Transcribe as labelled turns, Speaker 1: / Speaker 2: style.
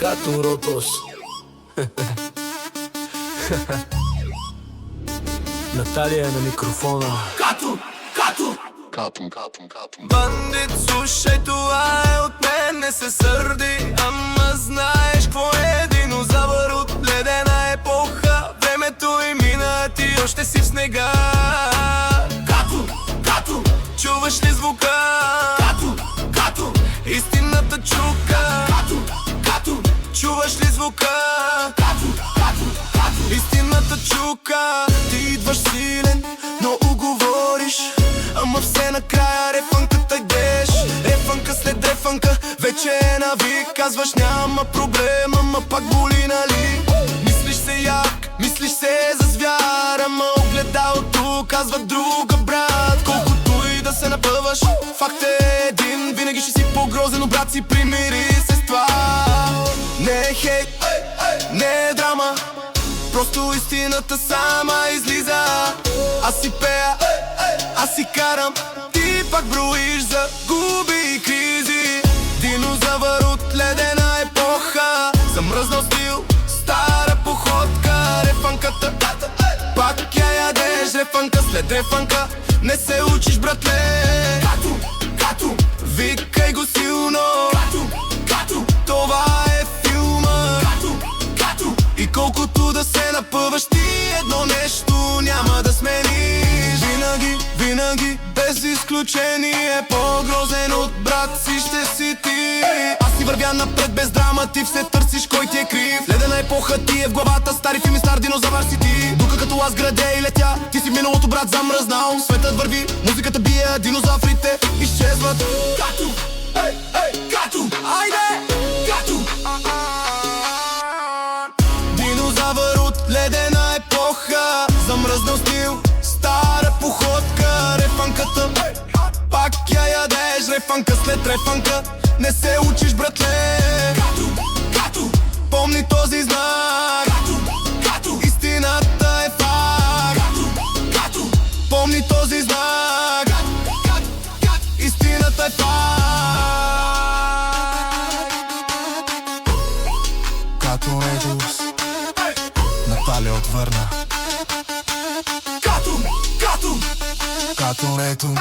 Speaker 1: Катун Ротос. Наталия на микрофона.
Speaker 2: Бандит, слушай, това е от мен, не се сърди. Ама знаеш какво е динозавър от ледена епоха. Времето и мина, ти още си в снега. Чуваш ли звука? Истината чука. Чуваш ли звука? Истината чука. Ти идваш силен, но уговориш. Ама все накрая рефънката идеш. Рефънка след рефънка, вече е навик. Казваш няма проблем, ама пак боли, нали? Мислиш се як, мислиш се за звяр. Ама огледалото казва друга, брат. Колкото и да се напъваш, факт е един. Винаги ще си по-грозен, но брат си примири се с това. Не е хейт, не е драма, просто истината сама излиза. Аз си пея, аз си карам, ти пак броиш за губи и кризи. Динозавър от ледена епоха, замръзнал стил, стара походка. Рефънката, пак я ядеш. Рефънка след рефънка, не се учиш, братле. Викай го силно, това е филма. И колкото да се напъваш, ти едно нещо няма да смениш. Винаги, без изключение, по-грозен от брат си ще си ти. Аз си вървя напред без драма, ти все търсиш кой ти е крив. Ледена епоха ти е в главата, стари филми, стар динозавър си ти. Дука като аз градя и летя, ти си в миналото, брат, замръзнал. Светът върви, музиката бие, динозаврите изчезват. Айде! Динозавър от ледена епоха, замръзнал стил, стара походка. Рефънката, пак я ядеш. Рефънка след рефънка, не се учиш, братле. Помни този знак, истината е факт. Помни този знак, истината е факт. Катун Ротос, Наталия от Върна. Катун Ротос.